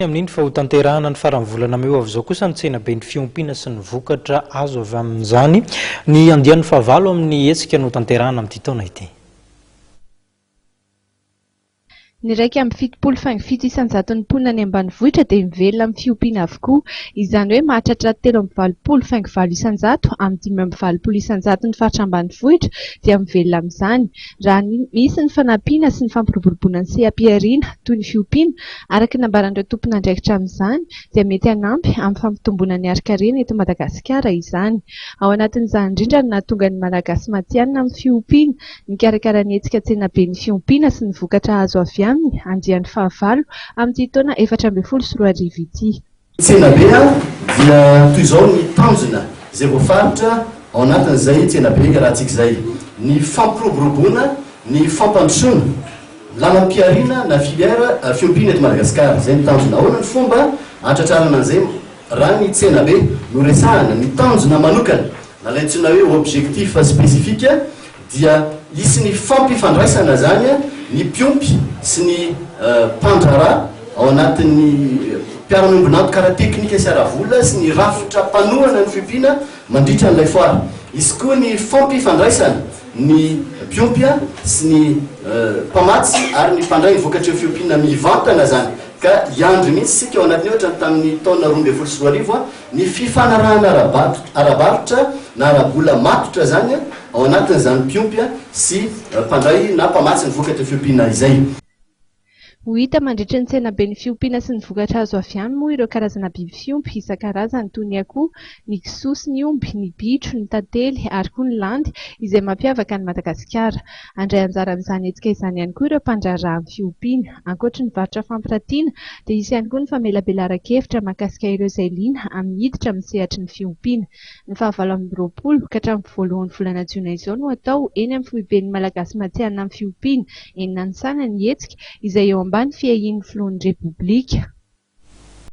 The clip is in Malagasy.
Amin'iny fa ho tanterahana ny farany volana meo avy izao kosa ny tsena be ny fiompiana sy ny vokatra azo avy amin'izany ny andian'ny fahavalo amin'ny hetsika no tanterahana amin'ity taona ity. Ny raika amin'ny fitopolo faingo fito isan-jaton'ny mponina any ambanivohitra dia mivelona amin'ny fiompiana avokoa. Izany hoe mahatratra 3.80 faingo valo isan-jato amin'ny 5.80 isan-jato ny faritra ambanivohitra dia mivelona amin'izany. Raha misy ny fanampiana sy ny fampiroboroboana ny seha-piariana toy ny fiompiana, araka ny nambaran'ireo tompon'andraikitra amin'izany dia mety hanampy amin'ny fampitomboana ny ari-karena eto Madagasikara izany. Ao anatin'izany indrindra no nahatonga ny malagasy matihanina amin'ny fiompiana, ny karakara ny hetsika tsena be ny fiompiana sy ny vokatra azo avy aminy andian'ny fahavalo amin'ity taona 2024 ity. Tsena be dia toy izao ny tanjona izay voafaritra ao anatin'izay tsena be raha tsika izay ny fampiroboroboana, ny fampandrosoana, lamam-piariana na filière fiompiana eto Madagasikara. Izay ny tanjona. Ahoana ny fomba hatratrarana an'izay raha ny tsena be no resahana ny tanjona manokana na ilay antsoina hoe objectif spécifique dia isy ny fampifandraisana zany ny mpiompy sy ny mpandrara ao anatin'ny mpiara-miombonanto karaha teknika sy ara-vola sy ny rafitra mpanohana ny fiompiana mandritra n'ilay foara. Izy koa ny fampifandraisana ny mpiompy sy ny mpamatsy ary ny mpandray ny vokatra fiompiana mivantana zany. Ka iandry mihitsy sika ao anatin'ny ohatra tamin'ny taona 2024 ny fifanarahana ara-barotra na ara-bola matotra zany ao anatin'izany mpiompy sy mpandray na mpamatsy ny vokatra fiompiana izay. Ho hita mandritra ny tsena be ny fiompiana sy ny vokatra azo avy aminy moa ireo karazana biby fiompy isan-karazany toy ny akoho, ny kisoa sy ny omby, ny bitro, ny tantely ary koa ny landy izay mampiavaka ny Madagasikara. Andray anjara amin'izany hetsika izany ihany koa ireo mpandraharaha amin'ny fiompiana. Ankoatra ny varotra fampiratiana dia isy ihany koa ny famelabelaran-kevitra mahakasika ireo izay liana amin'ny hiditra amin'ny sehatry ny fiompiana. Ny fahavalo amby roapolo ka hatramin'ny voalohan'ny volana Jiona izao no atao eny amin'ny foiben'ny malagasy matihanina amin'ny fiompiana eny Nanisana ny hetsika izay eo ambany fiahian'ny filohan'ny Repoblika.